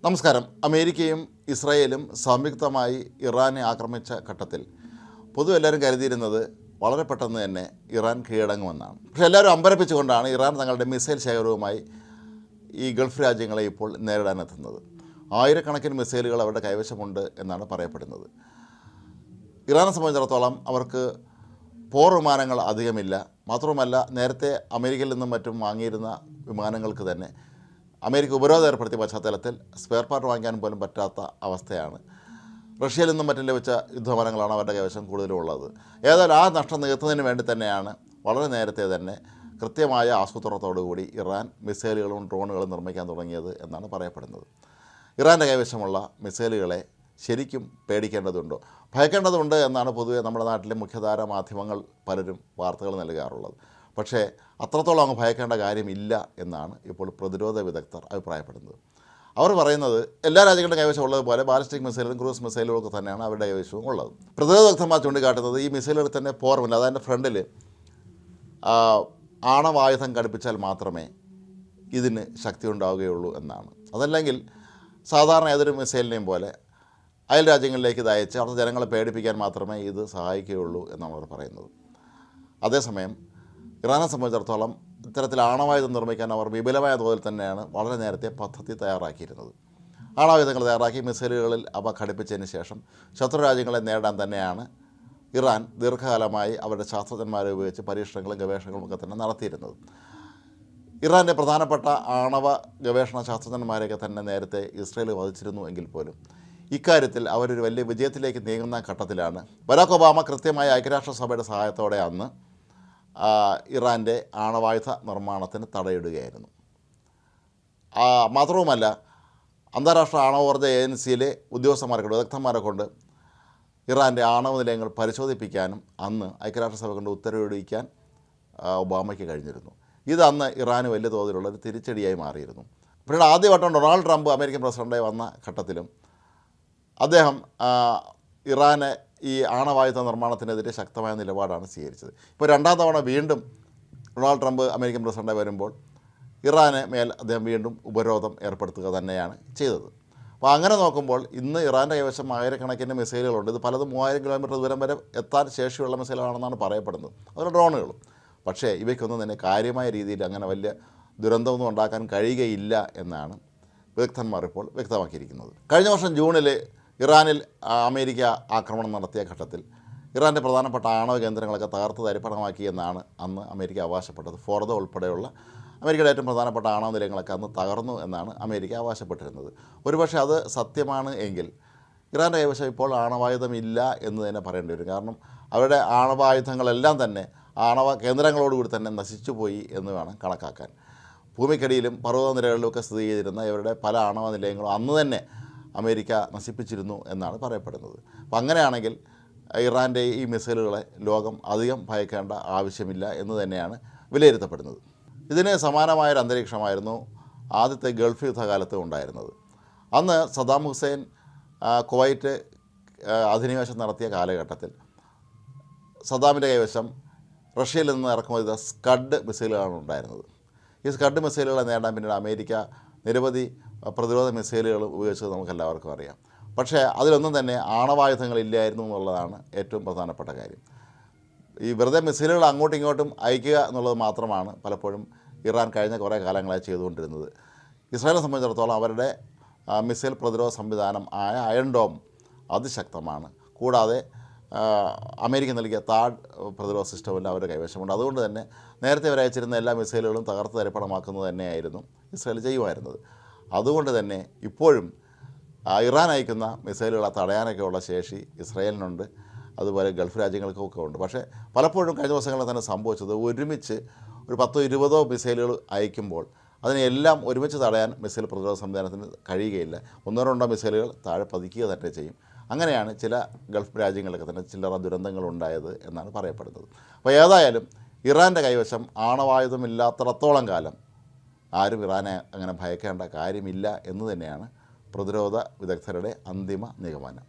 നമസ്കാരം. അമേരിക്കയും ഇസ്രായേലും സംയുക്തമായി ഇറാനെ ആക്രമിച്ച ഘട്ടത്തിൽ പൊതുവെ എല്ലാവരും കരുതിയിരുന്നത് വളരെ പെട്ടെന്ന് തന്നെ ഇറാൻ കീഴടങ്ങുമെന്നാണ്. പക്ഷേ എല്ലാവരും അമ്പരപ്പിച്ചുകൊണ്ടാണ് ഇറാൻ തങ്ങളുടെ മിസൈൽ ശേഖരവുമായി ഈ ഗൾഫ് രാജ്യങ്ങളെ ഇപ്പോൾ നേരിടാനെത്തുന്നത്. ആയിരക്കണക്കിന് മിസൈലുകൾ അവരുടെ കൈവശമുണ്ട് എന്നാണ് പറയപ്പെടുന്നത്. ഇറാനെ സംബന്ധിച്ചിടത്തോളം അവർക്ക് പോർ വിമാനങ്ങൾ അധികമില്ല. മാത്രവുമല്ല, നേരത്തെ അമേരിക്കയിൽ നിന്നും മറ്റും വാങ്ങിയിരുന്ന വിമാനങ്ങൾക്ക് തന്നെ അമേരിക്ക ഉപരോധം ഏർപ്പെടുത്തിയ പശ്ചാത്തലത്തിൽ സ്പെയർ പാർട്ട് വാങ്ങിക്കാൻ പോലും പറ്റാത്ത അവസ്ഥയാണ്. റഷ്യയിൽ നിന്നും മറ്റും ലഭിച്ച യുദ്ധവിമാനങ്ങളാണ് അവരുടെ കൈവശം കൂടുതലും ഉള്ളത്. ഏതായാലും ആ നഷ്ടം നികത്തുന്നതിന് വേണ്ടി തന്നെയാണ് വളരെ നേരത്തെ തന്നെ കൃത്യമായ ആസൂത്രണത്തോടുകൂടി ഇറാൻ മിസൈലുകളും ഡ്രോണുകളും നിർമ്മിക്കാൻ തുടങ്ങിയത് എന്നാണ് പറയപ്പെടുന്നത്. ഇറാൻ്റെ കൈവശമുള്ള മിസൈലുകളെ ശരിക്കും പേടിക്കേണ്ടതുണ്ടോ, ഭയക്കേണ്ടതുണ്ട് എന്നാണ് പൊതുവെ നമ്മുടെ നാട്ടിലെ മുഖ്യധാര മാധ്യമങ്ങൾ പലരും വാർത്തകൾ നൽകാറുള്ളത്. പക്ഷേ അത്രത്തോളം അങ്ങ് ഭയക്കേണ്ട കാര്യമില്ല എന്നാണ് ഇപ്പോൾ പ്രതിരോധ വിദഗ്ധർ അഭിപ്രായപ്പെടുന്നത്. അവർ പറയുന്നത് എല്ലാ രാജ്യങ്ങളുടെ കൈവശം ഉള്ളതുപോലെ ബാലിസ്റ്റിക് മിസൈലും ക്രൂസ് മിസൈലും ഒക്കെ തന്നെയാണ് അവരുടെ കൈവശവും ഉള്ളത്. പ്രതിരോധ വിദഗ്ധന്മാർ ചൂണ്ടിക്കാട്ടുന്നത് ഈ മിസൈലുകൾ തന്നെ പോർമില്ല, അതിൻ്റെ ഫ്രണ്ടിൽ ആണവായുധം ഘടിപ്പിച്ചാൽ മാത്രമേ ഇതിന് ശക്തി ഉണ്ടാവുകയുള്ളൂ എന്നാണ്. അതല്ലെങ്കിൽ സാധാരണ ഏതൊരു മിസൈലിനെയും പോലെ അയൽ രാജ്യങ്ങളിലേക്ക് ഇത് അയച്ച് അവിടുത്തെ ജനങ്ങളെ പേടിപ്പിക്കാൻ മാത്രമേ ഇത് സഹായിക്കുകയുള്ളൂ എന്നാണ് അവർ പറയുന്നത്. അതേസമയം ഇറാനെ സംബന്ധിച്ചിടത്തോളം ഇത്തരത്തിൽ ആണവായുധം നിർമ്മിക്കാൻ അവർ വിപുലമായ തോതിൽ തന്നെയാണ് വളരെ നേരത്തെ പദ്ധതി തയ്യാറാക്കിയിരുന്നത്. ആണവായുധങ്ങൾ തയ്യാറാക്കി മിസൈലുകളിൽ അവ ഘടിപ്പിച്ചതിന് ശേഷം ശത്രു രാജ്യങ്ങളെ നേടാൻ തന്നെയാണ് ഇറാൻ ദീർഘകാലമായി അവരുടെ ശാസ്ത്രജ്ഞന്മാരെ ഉപയോഗിച്ച് പരീക്ഷണങ്ങളും ഗവേഷണങ്ങളും ഒക്കെ തന്നെ നടത്തിയിരുന്നത്. ഇറാൻ്റെ പ്രധാനപ്പെട്ട ആണവ ഗവേഷണ ശാസ്ത്രജ്ഞന്മാരെയൊക്കെ തന്നെ നേരത്തെ ഇസ്രയേൽ വധിച്ചിരുന്നു എങ്കിൽ പോലും ഇക്കാര്യത്തിൽ അവരൊരു വലിയ വിജയത്തിലേക്ക് നീങ്ങുന്ന ഘട്ടത്തിലാണ് ബരാക് ഒബാമ കൃത്യമായ ഐക്യരാഷ്ട്രസഭയുടെ സഹായത്തോടെ അന്ന് ഇറാൻ്റെ ആണവായുധ നിർമ്മാണത്തിന് തടയിടുകയായിരുന്നു. മാത്രവുമല്ല, അന്താരാഷ്ട്ര ആണവോർജ്ജ ഏജൻസിയിലെ ഉദ്യോഗസ്ഥന്മാരെ കൊണ്ട് വിദഗ്ധന്മാരെ കൊണ്ട് ഇറാൻ്റെ ആണവ നിലയങ്ങൾ പരിശോധിപ്പിക്കാനും അന്ന് ഐക്യരാഷ്ട്രസഭ കൊണ്ട് ഉത്തരവിടിക്കാൻ ഒബാമയ്ക്ക് കഴിഞ്ഞിരുന്നു. ഇത് അന്ന് ഇറാന് വലിയ തോതിലുള്ളൊരു തിരിച്ചടിയായി മാറിയിരുന്നു. പിന്നീട് ആദ്യവട്ടം ഡൊണാൾഡ് ട്രംപ് അമേരിക്കൻ പ്രസിഡൻ്റായി വന്ന ഘട്ടത്തിലും അദ്ദേഹം ഇറാനെ ഈ ആണവായുധ നിർമ്മാണത്തിനെതിരെ ശക്തമായ നിലപാടാണ് സ്വീകരിച്ചത്. ഇപ്പോൾ രണ്ടാം തവണ വീണ്ടും ഡൊണാൾഡ് ട്രംപ് അമേരിക്കൻ പ്രസിഡൻ്റായി വരുമ്പോൾ ഇറാന് മേൽ അദ്ദേഹം വീണ്ടും ഉപരോധം ഏർപ്പെടുത്തുക തന്നെയാണ് ചെയ്തത്. അപ്പോൾ അങ്ങനെ നോക്കുമ്പോൾ ഇന്ന് ഇറാൻ്റെ കൈവശം ആയിരക്കണക്കിന് മിസൈലുകളുണ്ട്. ഇത് പലതും 3000 കിലോമീറ്റർ ദൂരം വരെ എത്താൻ ശേഷിയുള്ള മിസൈലുകളാണെന്നാണ് പറയപ്പെടുന്നത്. അതുപോലെ ഡ്രോണുകളും. പക്ഷേ ഇവയ്ക്കൊന്നും തന്നെ കാര്യമായ രീതിയിൽ അങ്ങനെ വലിയ ദുരന്തമൊന്നും ഉണ്ടാക്കാൻ കഴിയുകയില്ല എന്നാണ് വിദഗ്ധന്മാർ ഇപ്പോൾ വ്യക്തമാക്കിയിരിക്കുന്നത്. കഴിഞ്ഞ വർഷം ജൂണിൽ ഇറാനിൽ അമേരിക്ക ആക്രമണം നടത്തിയ ഘട്ടത്തിൽ ഇറാൻ്റെ പ്രധാനപ്പെട്ട ആണവ കേന്ദ്രങ്ങളൊക്കെ തകർത്ത് തരിപ്പണമാക്കി എന്നാണ് അന്ന് അമേരിക്ക അവകാശപ്പെട്ടത്. ഫോർദോ ഉൾപ്പെടെയുള്ള അമേരിക്കയുടെ ഏറ്റവും പ്രധാനപ്പെട്ട ആണവ നിലയങ്ങളൊക്കെ അന്ന് തകർന്നു എന്നാണ് അമേരിക്ക അവകാശപ്പെട്ടിരുന്നത്. ഒരുപക്ഷെ അത് സത്യമാണ് എങ്കിൽ ഇറാൻ്റെ കൈവശം ഇപ്പോൾ ആണവായുധമില്ല എന്ന് തന്നെ പറയേണ്ടി വരും. കാരണം അവരുടെ ആണവായുധങ്ങളെല്ലാം തന്നെ ആണവ കേന്ദ്രങ്ങളോടുകൂടി തന്നെ നശിച്ചുപോയി എന്ന് വേണം കണക്കാക്കാൻ. ഭൂമിക്കടിയിലും പർവ്വതനിരകളിലുമൊക്കെ സ്ഥിതി ചെയ്തിരുന്ന ഇവരുടെ പല ആണവ നിലയങ്ങളും അന്ന് തന്നെ അമേരിക്ക നശിപ്പിച്ചിരുന്നു എന്നാണ് പറയപ്പെടുന്നത്. അപ്പോൾ അങ്ങനെയാണെങ്കിൽ ഇറാൻ്റെ ഈ മിസൈലുകളെ ലോകം അധികം ഭയക്കേണ്ട ആവശ്യമില്ല എന്ന് തന്നെയാണ് വിലയിരുത്തപ്പെടുന്നത്. ഇതിന് സമാനമായൊരു അന്തരീക്ഷമായിരുന്നു ആദ്യത്തെ ഗൾഫ് യുദ്ധകാലത്ത് ഉണ്ടായിരുന്നത്. അന്ന് സദ്ദാം ഹുസൈൻ കുവൈറ്റ് അധിനിവേശം നടത്തിയ കാലഘട്ടത്തിൽ സദ്ദാമിൻ്റെ കൈവശം റഷ്യയിൽ നിന്ന് ഇറക്കുമതി ചെയ്ത സ്കഡ് മിസൈലുകളാണ് ഉണ്ടായിരുന്നത്. ഈ സ്കഡ് മിസൈലുകളെ നേടാൻ പിന്നീട് അമേരിക്ക നിരവധി പ്രതിരോധ മിസൈലുകൾ ഉപയോഗിച്ചത് നമുക്കെല്ലാവർക്കും അറിയാം. പക്ഷേ അതിലൊന്നും തന്നെ ആണവായുധങ്ങളില്ലായിരുന്നു എന്നുള്ളതാണ് ഏറ്റവും പ്രധാനപ്പെട്ട കാര്യം. ഈ വെറുതെ മിസൈലുകൾ അങ്ങോട്ടും ഇങ്ങോട്ടും അയക്കുക എന്നുള്ളത് മാത്രമാണ് പലപ്പോഴും ഇറാൻ കഴിഞ്ഞ കുറേ കാലങ്ങളായി ചെയ്തുകൊണ്ടിരുന്നത്. ഇസ്രായേലിനെ സംബന്ധിച്ചിടത്തോളം അവരുടെ മിസൈൽ പ്രതിരോധ സംവിധാനം ആയ അയൺ ഡോം അതിശക്തമാണ്. കൂടാതെ അമേരിക്ക നൽകിയ താഡ് പ്രതിരോധ സിസ്റ്റമെല്ലാം അവരുടെ കൈവശമുണ്ട്. അതുകൊണ്ട് തന്നെ നേരത്തെ അവർ അയച്ചിരുന്ന എല്ലാ മിസൈലുകളും തകർത്ത് തരിപ്പണമാക്കുന്നത് തന്നെയായിരുന്നു ഇസ്രായേൽ ചെയ്യുമായിരുന്നത്. അതുകൊണ്ട് തന്നെ ഇപ്പോഴും ഇറാൻ അയക്കുന്ന മിസൈലുകളെ തടയാനൊക്കെയുള്ള ശേഷി ഇസ്രായേലിനുണ്ട്, അതുപോലെ ഗൾഫ് രാജ്യങ്ങൾക്കൊക്കെ ഉണ്ട്. പക്ഷേ പലപ്പോഴും കഴിഞ്ഞ ദിവസങ്ങളിൽ തന്നെ സംഭവിച്ചത് ഒരുമിച്ച് ഒരു 10-20 മിസൈലുകൾ അയക്കുമ്പോൾ അതിനെല്ലാം ഒരുമിച്ച് തടയാൻ മിസൈൽ പ്രതിരോധ സംവിധാനത്തിന് കഴിയുകയില്ല. 1-2 മിസൈലുകൾ താഴെ പതിക്കുക തന്നെ ചെയ്യും. അങ്ങനെയാണ് ചില ഗൾഫ് രാജ്യങ്ങളിലൊക്കെ തന്നെ ചില്ലറ ദുരന്തങ്ങളുണ്ടായത് എന്നാണ് പറയപ്പെടുന്നത്. അപ്പോൾ ഏതായാലും ഇറാൻ്റെ കൈവശം ആണവായുധമില്ലാത്തിടത്തോളം കാലം ആരും ഇറാനെ അങ്ങനെ ഭയക്കേണ്ട കാര്യമില്ല എന്ന് തന്നെയാണ് പ്രതിരോധ വിദഗ്ധരുടെ അന്തിമ നിഗമനം.